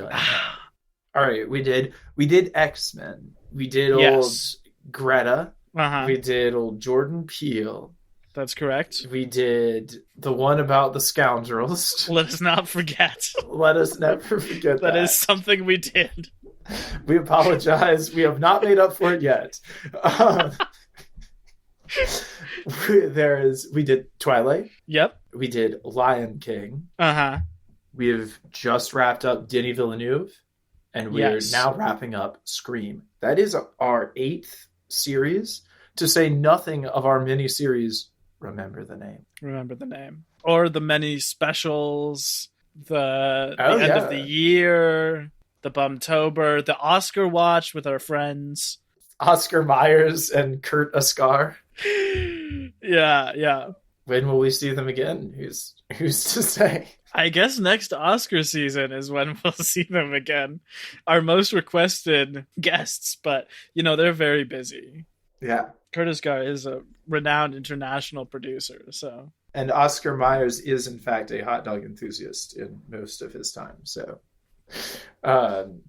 done that. All right, we did X-Men. We did old Yes. Greta. Uh-huh. We did old Jordan Peele. That's correct. We did the one about the scoundrels. Let us not forget. Let us never forget That is that. something we did. We apologize. We have not made up for it yet. Um, we did Twilight. Yep. We did Lion King. Uh-huh. We have just wrapped up Denis Villeneuve, and we Yes. are now wrapping up Scream. That is our 8th series, to say nothing of our mini-series, Remember the Name. Remember the name. Or the many specials, the Oh, end of yeah. the year, the Bumtober, the Oscar watch with our friends. Oscar Myers and Kurt Ascar. Yeah. When will we see them again? Who's to say? I guess next Oscar season is when we'll see them again. Our most requested guests, but they're very busy. Yeah. Curtis Gar is a renowned international producer, so And Oscar Myers is, in fact, a hot dog enthusiast in most of his time. So,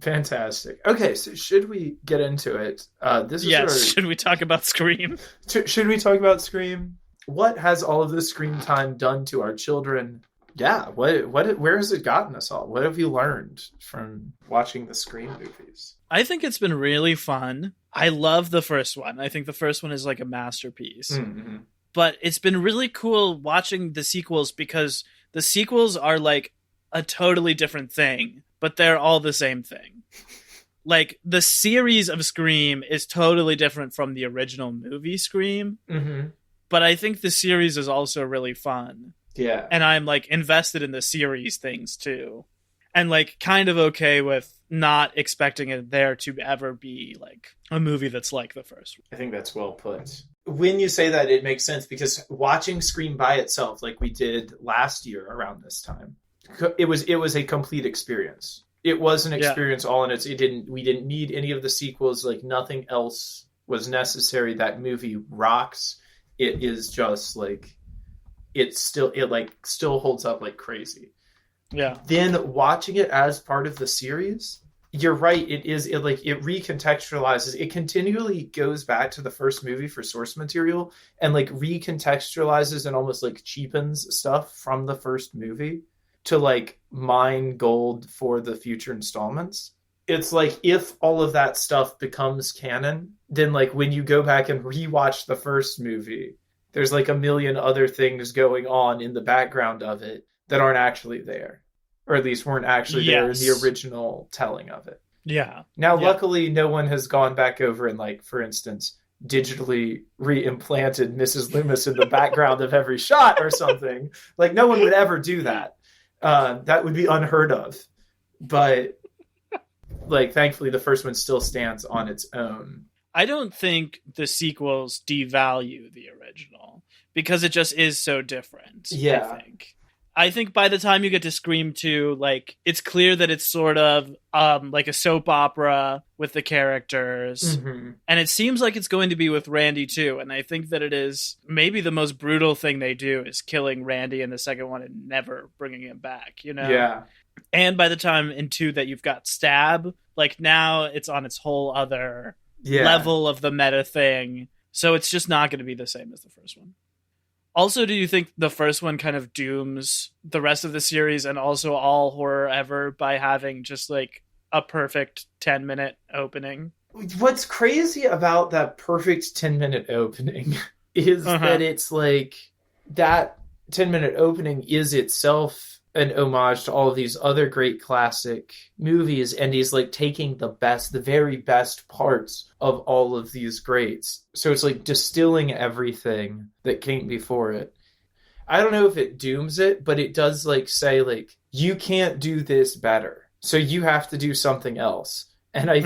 fantastic. Okay, so should we get into it? This is yes. Should we talk about Scream? Should we talk about Scream? What has all of this screen time done to our children? Yeah, where has it gotten us all? What have you learned from watching the Scream movies? I think it's been really fun. I love the first one. I think the first one is like a masterpiece. Mm-hmm. But it's been really cool watching the sequels because the sequels are like a totally different thing, but they're all the same thing. Like the series of Scream is totally different from the original movie Scream, Mm-hmm. but I think the series is also really fun. Yeah. And I'm like invested in the series things too. And like kind of okay with not expecting it there to ever be like a movie that's like the first one. I think that's well put. When you say that, it makes sense because watching Scream by itself, like we did last year around this time, it was a complete experience. It was an experience all in its. We didn't need any of the sequels. Like nothing else was necessary. That movie rocks. It is just like it still holds up like crazy. Yeah. Then watching it as part of the series, you're right. It recontextualizes. It continually goes back to the first movie for source material and like recontextualizes and almost like cheapens stuff from the first movie to like mine gold for the future installments. It's like if all of that stuff becomes canon, then like when you go back and rewatch the first movie, there's like a million other things going on in the background of it that aren't actually there, or at least weren't actually there in the original telling of it. Yeah. Now, luckily, no one has gone back over and, like, for instance, digitally re-implanted Mrs. Loomis in the background of every shot or something. Like, no one would ever do that. That would be unheard of. But, like, thankfully, the first one still stands on its own. I don't think the sequels devalue the original because it just is so different. Yeah. I think by the time you get to Scream 2, like it's clear that it's sort of like a soap opera with the characters. Mm-hmm. And it seems like it's going to be with Randy too. And I think that it is maybe the most brutal thing they do is killing Randy in the second one and never bringing him back, Yeah. And by the time in 2 that you've got Stab, like now it's on its whole other level of the meta thing. So it's just not going to be the same as the first one. Also, do you think the first one kind of dooms the rest of the series and also all horror ever by having just like a perfect 10-minute opening? What's crazy about that perfect 10-minute opening is that it's like that 10-minute opening is itself an homage to all of these other great classic movies, and he's like taking the very best parts of all of these greats. So it's like distilling everything that came before it. I don't know if it dooms it, but it does like say like, you can't do this better, so you have to do something else. And I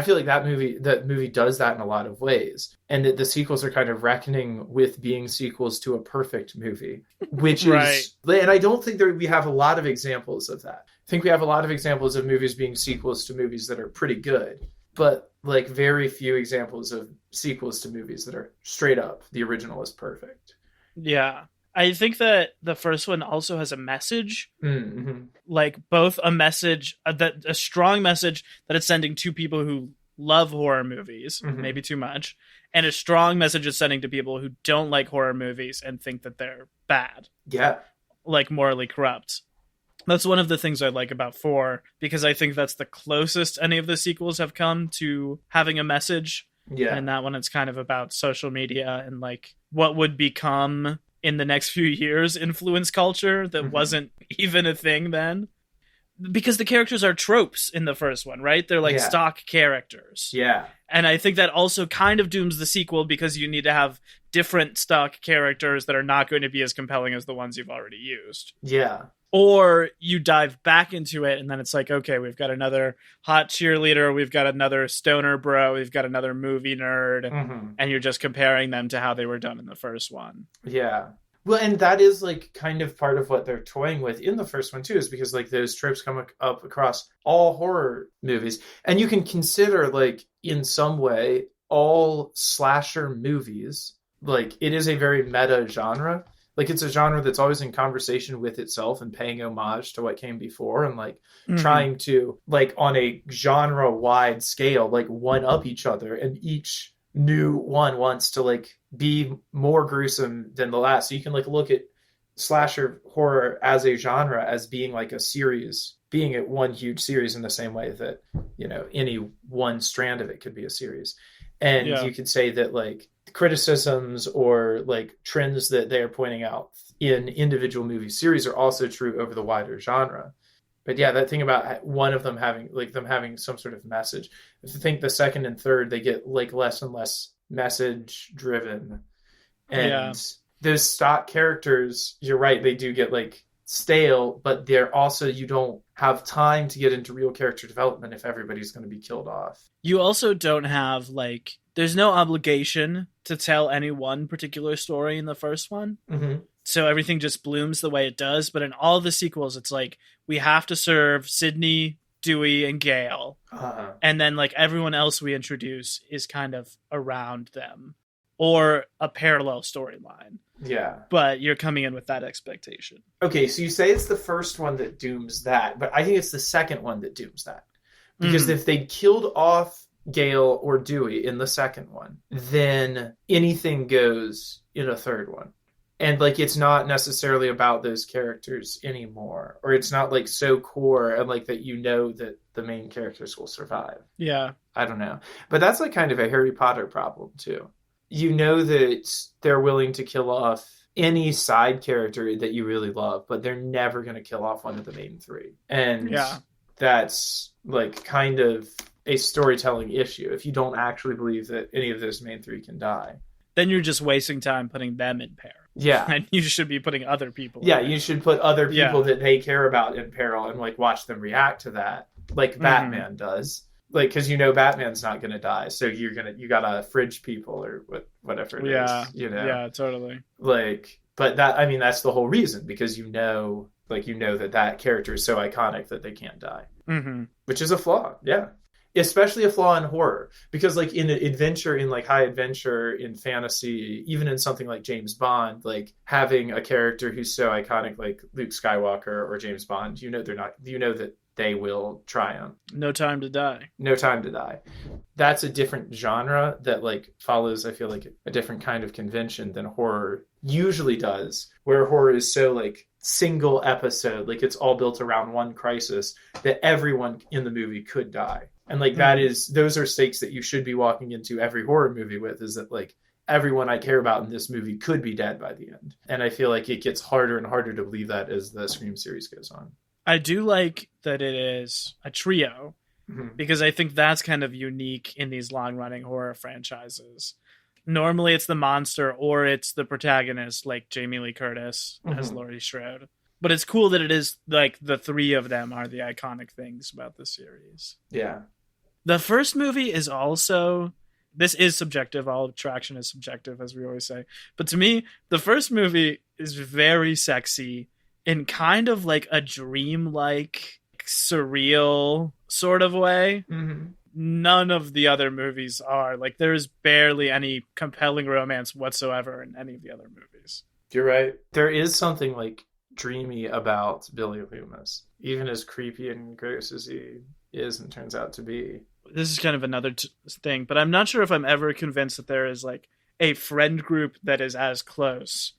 feel like that movie does that in a lot of ways, and that the sequels are kind of reckoning with being sequels to a perfect movie, which is, and I don't think we have a lot of examples of that. I think we have a lot of examples of movies being sequels to movies that are pretty good, but like very few examples of sequels to movies that are straight up the original is perfect. Yeah. I think that the first one also has a message, mm-hmm. like both a message, a strong message that it's sending to people who love horror movies, mm-hmm. maybe too much, and a strong message it's sending to people who don't like horror movies and think that they're bad. Yeah. Like morally corrupt. That's one of the things I like about 4, because I think that's the closest any of the sequels have come to having a message. Yeah. And that one, it's kind of about social media and like what would become in the next few years influence culture that mm-hmm. wasn't even a thing then. Because the characters are tropes in the first one, right? They're like stock characters. Yeah. And I think that also kind of dooms the sequel, because you need to have different stock characters that are not going to be as compelling as the ones you've already used. Yeah. Or you dive back into it and then it's like, okay, we've got another hot cheerleader, we've got another stoner bro, we've got another movie nerd, mm-hmm. and you're just comparing them to how they were done in the first one. Yeah. Well, and that is like kind of part of what they're toying with in the first one too, is because like those tropes come up across all horror movies. And you can consider like in some way all slasher movies, like it is a very meta genre. Like it's a genre that's always in conversation with itself and paying homage to what came before, and like mm-hmm. trying to like on a genre wide scale, like one up each other, and each new one wants to like be more gruesome than the last. So you can like look at slasher horror as a genre as being like a series, being at one huge series in the same way that, you know, any one strand of it could be a series. And you could say that like criticisms or like trends that they're pointing out in individual movie series are also true over the wider genre. But yeah, that thing about one of them having some sort of message. I think the second and third, they get like less and less message driven. And those stock characters, you're right, they do get like stale, but they're also, you don't have time to get into real character development if everybody's going to be killed off. You also don't have like, there's no obligation to tell any one particular story in the first one. Mm-hmm. So everything just blooms the way it does. But in all the sequels, it's like, we have to serve Sydney, Dewey, and Gale. Uh-huh. And then like everyone else we introduce is kind of around them or a parallel storyline. Yeah. But you're coming in with that expectation. Okay, so you say it's the first one that dooms that, but I think it's the second one that dooms that. Because if they killed off Gale or Dewey in the second one, then anything goes in a third one. And like it's not necessarily about those characters anymore, or it's not like so core and like that, you know, that the main characters will survive. Yeah. I don't know. But that's like kind of a Harry Potter problem too. You know that they're willing to kill off any side character that you really love, but they're never going to kill off one of the main three. And that's like kind of a storytelling issue if you don't actually believe that any of those main three can die. Then you're just wasting time putting them in peril. Yeah. And you should be putting other people in peril. You should put other people that they care about in peril and like watch them react to that, like Batman does. Like, because you know Batman's not going to die, so you gotta fridge people or whatever it is. You know? Yeah, totally. Like, but that, I mean, that's the whole reason, because you know that character is so iconic that they can't die. Mm-hmm. Which is a flaw, especially a flaw in horror, because like in adventure, in like high adventure, in fantasy, even in something like James Bond, like having a character who's so iconic like Luke Skywalker or James Bond, that they will triumph. No Time to Die. No Time to Die. That's a different genre that like follows, I feel like, a different kind of convention than horror usually does, where horror is so like single episode, like it's all built around one crisis that everyone in the movie could die. And like those are stakes that you should be walking into every horror movie with, is that like everyone I care about in this movie could be dead by the end. And I feel like it gets harder and harder to believe that as the Scream series goes on. I do like that it is a trio, because I think that's kind of unique in these long-running horror franchises. Normally it's the monster or it's the protagonist, like Jamie Lee Curtis as Laurie Strode. But it's cool that it is like the three of them are the iconic things about the series. Yeah. The first movie is also, this is subjective. All attraction is subjective, as we always say. But to me, the first movie is very sexy in kind of like a dream-like, surreal sort of way. None of the other movies are. Like, there's barely any compelling romance whatsoever in any of the other movies. You're right. There is something like dreamy about Billy Loomis, even as creepy and gross as he is and turns out to be. This is kind of another thing, but I'm not sure if I'm ever convinced that there is like a friend group that is as close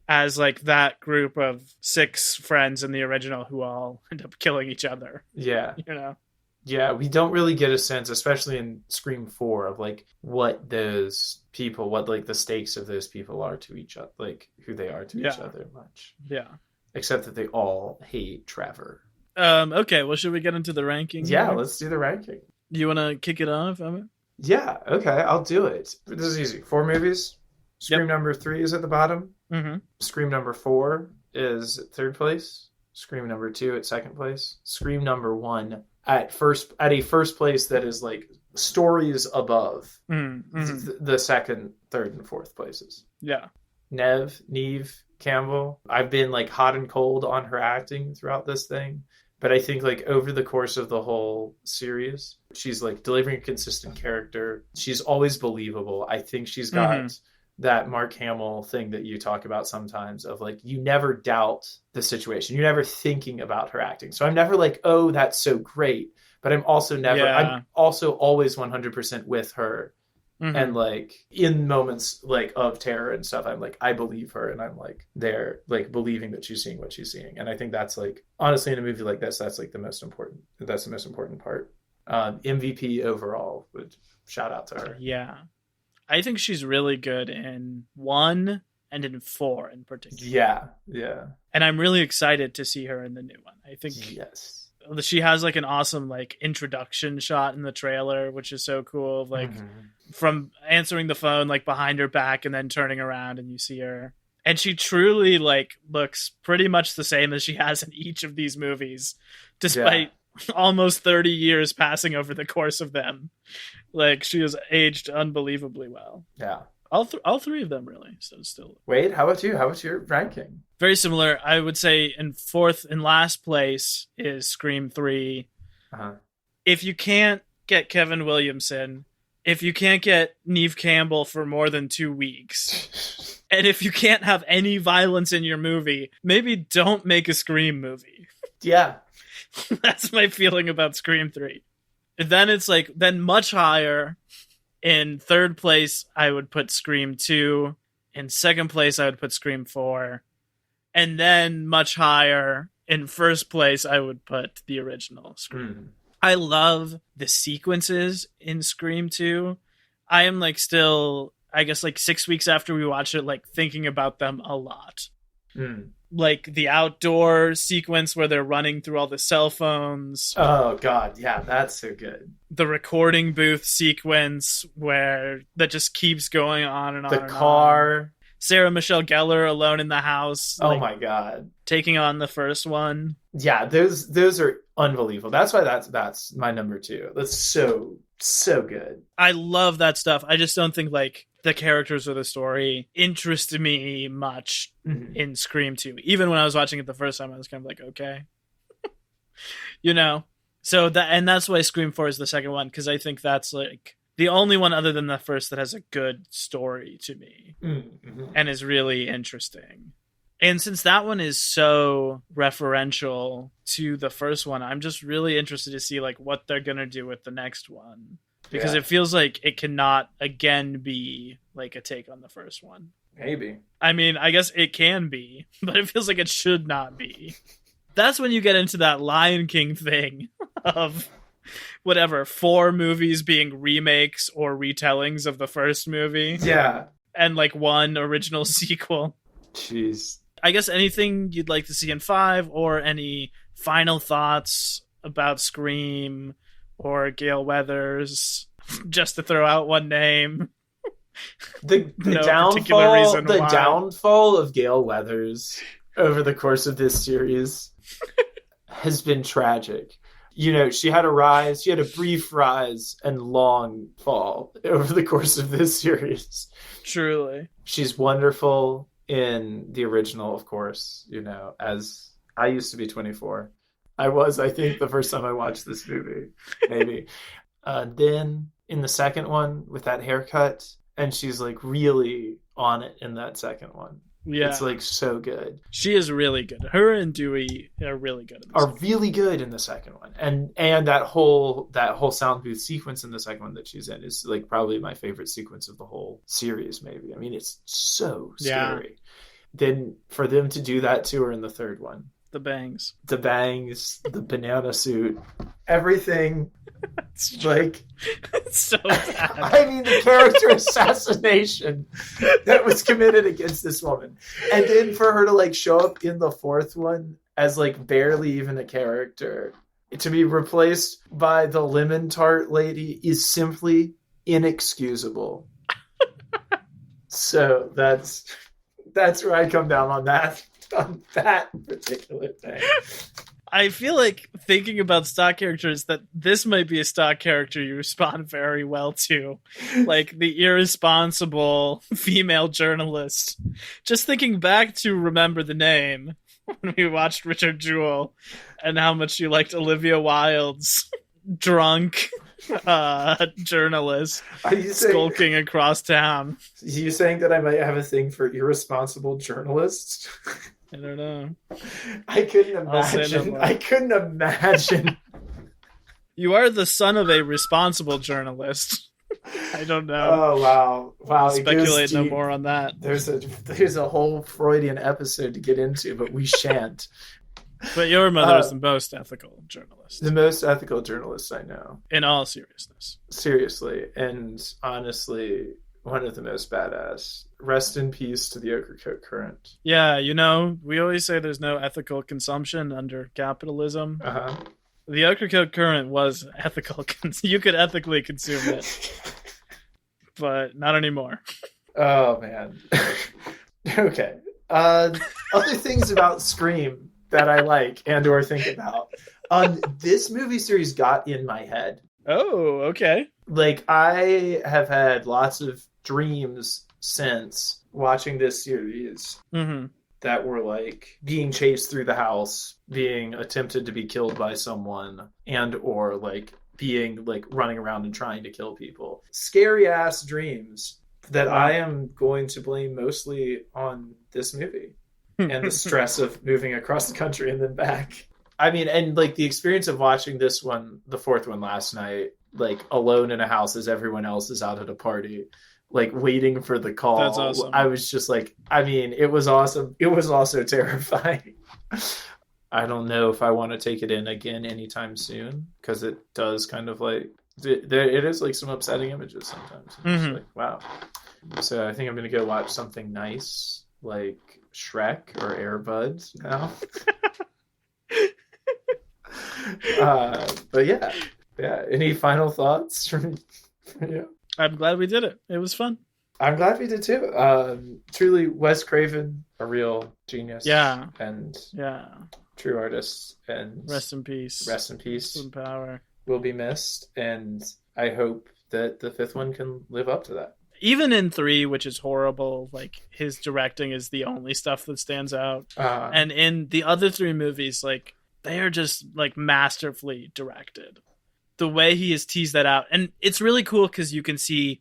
as like that group of 6 friends in the original who all end up killing each other. Yeah. You know? Yeah, we don't really get a sense, especially in Scream 4, of like what those people, what like the stakes of those people are to each other, like who they are to each other much. Yeah. Except that they all hate Trevor. Okay, well, should we get into the ranking? Yeah, here? let's do the ranking. You want to kick it off, Emmett? Yeah, okay, I'll do it. This is easy. 4 movies. Scream number 3 is at the bottom. Mm-hmm. Scream number 4 is at 3rd place. Scream number 2 at 2nd place. Scream number 1 at a first place that is like stories above the 2nd, 3rd, and 4th places. Yeah. Neve Campbell. I've been like hot and cold on her acting throughout this thing. But I think like over the course of the whole series, she's like delivering a consistent character. She's always believable. I think she's got that Mark Hamill thing that you talk about sometimes of like, you never doubt the situation. You're never thinking about her acting. So I'm never like, oh, that's so great. But I'm also I'm also always 100% with her. And like in moments like of terror and stuff, I'm like, I believe her, and I'm like there, like believing that she's seeing what she's seeing. And I think that's like, honestly, in a movie like this, that's like the most important part. MVP overall, would shout out to her. Yeah, I think she's really good in 1 and in 4 in particular. Yeah. And I'm really excited to see her in the new one. I think yes. She has like an awesome like introduction shot in the trailer, which is so cool. Like from answering the phone like behind her back and then turning around and you see her. And she truly like looks pretty much the same as she has in each of these movies, despite almost 30 years passing over the course of them. Like she has aged unbelievably well. Yeah. All 3 of them really. So still. Wade, how about you? How about your ranking? Very similar. I would say in last place is Scream 3. If you can't get Kevin Williamson, if you can't get Neve Campbell for more than 2 weeks, and if you can't have any violence in your movie, maybe don't make a Scream movie. Yeah. That's my feeling about Scream 3. And then it's like, then much higher. In 3rd place, I would put Scream 2. In 2nd place, I would put Scream 4. And then much higher, in 1st place, I would put the original Scream. I love the sequences in Scream 2. I am like still, I guess like 6 weeks after we watched it, like thinking about them a lot. Like the outdoor sequence where they're running through all the cell phones. Oh God, yeah, that's so good. The recording booth sequence where that just keeps going on and on. The car. Sarah Michelle Gellar alone in the house. Oh my God. Taking on the first one. Yeah, those are unbelievable. That's why that's my number 2. That's so good. I love that stuff. I just don't think like the characters or the story interested me much in Scream 2. Even when I was watching it the first time, I was kind of like, okay. You know? So that's why Scream 4 is the second one, because I think that's like the only one other than the first that has a good story to me and is really interesting. And since that one is so referential to the first one, I'm just really interested to see like what they're going to do with the next one. Because it feels like it cannot again be like a take on the first one. Maybe. I mean, I guess it can be, but it feels like it should not be. That's when you get into that Lion King thing of whatever, 4 movies being remakes or retellings of the first movie. Yeah. And like 1 original sequel. Jeez. I guess anything you'd like to see in 5 or any final thoughts about Scream or Gale Weathers, just to throw out one name. The No downfall of Gale Weathers over the course of this series has been tragic. You know, she had a brief rise and long fall over the course of this series. Truly. She's wonderful in the original, of course, you know, as I used to be 24. I think, the first time I watched this movie, maybe. Then in the second one with that haircut, and she's like really on it in that second one. Yeah. It's like so good. She is really good. Her and Dewey are really good. Really good in the second one, and that whole sound booth sequence in the second one that she's in is like probably my favorite sequence of the whole series. Maybe, I mean, it's so scary. Yeah. Then for them to do that to her in the third one, the bangs, the banana suit, everything. It's like, it's so bad. I mean, the character assassination that was committed against this woman, and then for her to like show up in the fourth one as like barely even a character, to be replaced by the lemon tart lady is simply inexcusable. So that's where I come down on that particular thing. I feel like thinking about stock characters that this might be a stock character you respond very well to. Like the irresponsible female journalist. Just thinking back to Remember the Name when we watched Richard Jewell and how much you liked Olivia Wilde's drunk journalist skulking across town. Are you saying that I might have a thing for irresponsible journalists? I don't know. I couldn't imagine. You are the son of a responsible journalist. I don't know. Oh wow! Speculate no more on that. There's a whole Freudian episode to get into, but we shan't. But your mother is the most ethical journalist. The most ethical journalist I know. In all seriousness. Seriously, and honestly, one of the most badass. Rest in peace to the Ocracoke Current. Yeah, we always say there's no ethical consumption under capitalism. Uh-huh. The Ocracoke Current was ethical. You could ethically consume it. But not anymore. Oh, man. Okay. Other things about Scream that I like and or think about. This movie series got in my head. Oh, okay. Like, I have had lots of dreams since watching this series that were like being chased through the house, being attempted to be killed by someone, and or like being like running around and trying to kill people. Scary ass dreams that I am going to blame mostly on this movie and the stress of moving across the country and then back. I mean, and like the experience of watching this one, the fourth one last night, like alone in a house as everyone else is out at a party, like waiting for the call. That's awesome. I was just like, I mean, it was awesome. It was also terrifying. I don't know if I want to take it in again anytime soon, because it does kind of like, it is like some upsetting images sometimes. It's like, wow. So I think I'm going to go watch something nice like Shrek or Air Buds now. But yeah. Any final thoughts from you? I'm glad we did it. It was fun. I'm glad we did too. Truly, Wes Craven, a real genius. Yeah. And true artist. And rest in peace. Rest in peace. In power. Will be missed. And I hope that the fifth one can live up to that. Even in 3, which is horrible, like his directing is the only stuff that stands out. And in the other 3 movies, like they are just like masterfully directed. The way he has teased that out, and it's really cool because you can see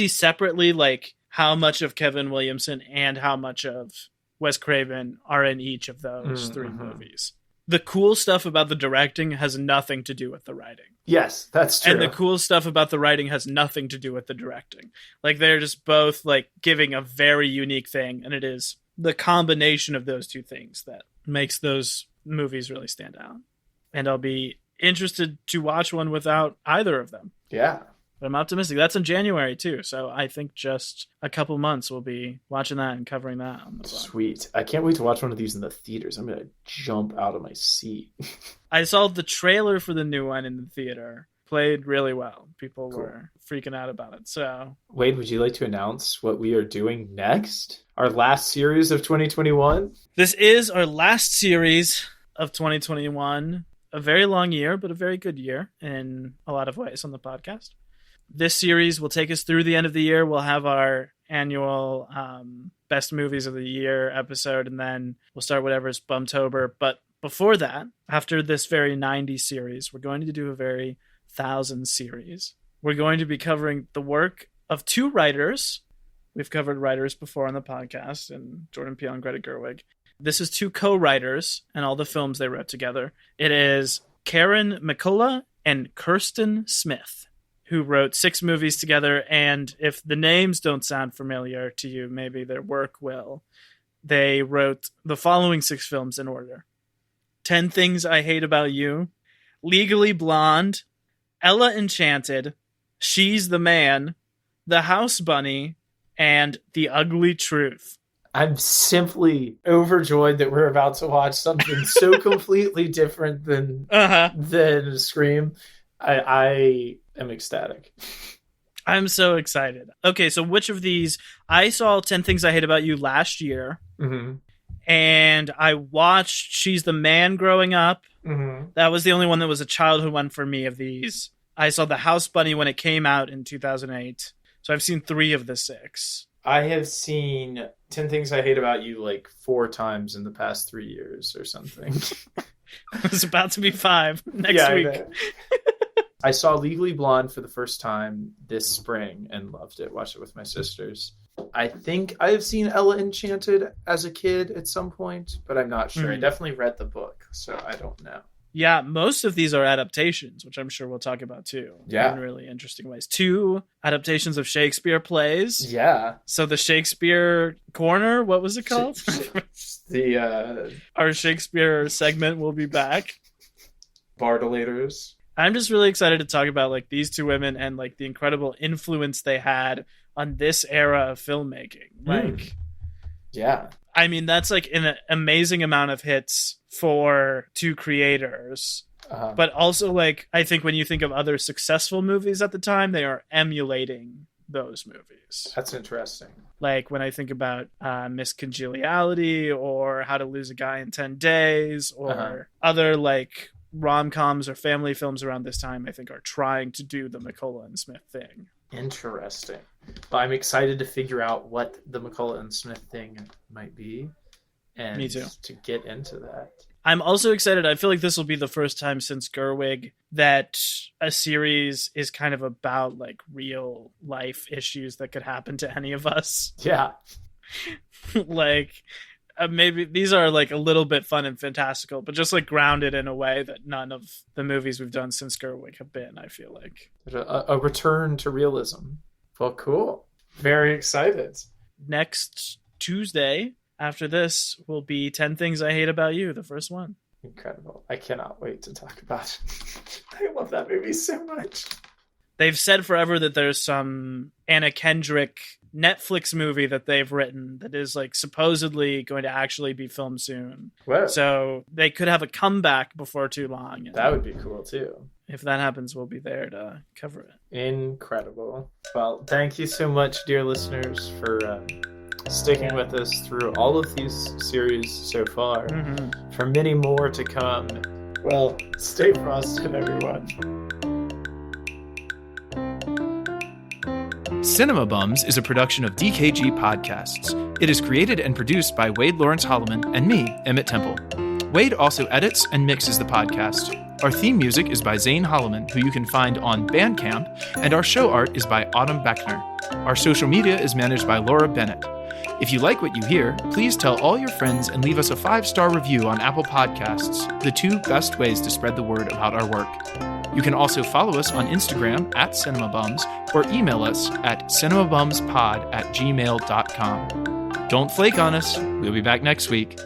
separately like how much of Kevin Williamson and how much of Wes Craven are in each of those 3 movies. The cool stuff about the directing has nothing to do with the writing. Yes, that's true. And the cool stuff about the writing has nothing to do with the directing. Like they're just both like giving a very unique thing, and it is the combination of those 2 things that makes those movies really stand out. And I'll be interested to watch one without either of them. Yeah. But I'm optimistic. That's in January too, so I think just a couple months we'll be watching that and covering that on the blog. Sweet. I can't wait to watch one of these in the theaters. I'm going to jump out of my seat. I saw the trailer for the new one in the theater. Played really well. People were freaking out about it. So, Wade, would you like to announce what we are doing next? Our last series of 2021? This is our last series of 2021. A very long year, but a very good year in a lot of ways on the podcast. This series will take us through the end of the year. We'll have our annual Best Movies of the Year episode, and then we'll start whatever's Bumtober. But before that, after this very 90s series, we're going to do a very 1000 series. We're going to be covering the work of 2 writers We've covered writers before on the podcast, and Jordan Peele and Greta Gerwig. This is 2 co-writers and all the films they wrote together. It is Karen McCullough and Kirsten Smith, who wrote 6 movies together. And if the names don't sound familiar to you, maybe their work will. They wrote the following 6 films in order: 10 Things I Hate About You, Legally Blonde, Ella Enchanted, She's the Man, The House Bunny, and The Ugly Truth. I'm simply overjoyed that we're about to watch something so completely different than Scream. I am ecstatic. I'm so excited. Okay, so which of these? I saw 10 Things I Hate About You last year, and I watched She's the Man growing up. That was the only one that was a childhood one for me of these. I saw The House Bunny when it came out in 2008, so I've seen 3 of the 6. I have seen 10 Things I Hate About You like 4 times in the past 3 years or something. It's about to be 5 next week. I saw Legally Blonde for the first time this spring and loved it. Watched it with my sisters. I think I have seen Ella Enchanted as a kid at some point, but I'm not sure. I definitely read the book, so I don't know. Yeah, most of these are adaptations, which I'm sure we'll talk about too. Yeah. In really interesting ways. 2 adaptations of Shakespeare plays. Yeah. So the Shakespeare Corner, what was it called? Our Shakespeare segment will be back. Bardolators. I'm just really excited to talk about like these 2 women and like the incredible influence they had on this era of filmmaking. Like, yeah. I mean, that's like an amazing amount of hits for 2 creators. But also, like, I think when you think of other successful movies at the time, they are emulating those movies. That's interesting. Like when I think about Miss Congeniality or How to Lose a Guy in 10 Days or other like rom-coms or family films around this time, I think are trying to do the McCullough and Smith thing. Interesting. But I'm excited to figure out what the McCullough and Smith thing might be. And me too. To get into that. I'm also excited. I feel like this will be the first time since Gerwig that a series is kind of about like real life issues that could happen to any of us. Yeah. Like maybe these are like a little bit fun and fantastical, but just like grounded in a way that none of the movies we've done since Gerwig have been, I feel like. A return to realism. Well, cool. Very excited. Next Tuesday, after this, will be 10 Things I Hate About You, the first one. Incredible. I cannot wait to talk about it. I love that movie so much. They've said forever that there's some Anna Kendrick Netflix movie that they've written that is like supposedly going to actually be filmed soon. Whoa. So they could have a comeback before too long. That would be cool too. If that happens, we'll be there to cover it. Incredible. Well, thank you so much, dear listeners, for sticking with us through all of these series so far. For many more to come. Well, stay frosted, everyone. Cinema Bums is a production of DKG Podcasts. It is created and produced by Wade Lawrence Holloman and me, Emmett Temple. Wade also edits and mixes the podcast. Our theme music is by Zane Holloman, who you can find on Bandcamp, and our show art is by Autumn Beckner. Our social media is managed by Laura Bennett. If you like what you hear, please tell all your friends and leave us a 5-star review on Apple Podcasts, the 2 best ways to spread the word about our work. You can also follow us on Instagram @CinemaBums or email us at cinemabumspod@gmail.com. Don't flake on us. We'll be back next week.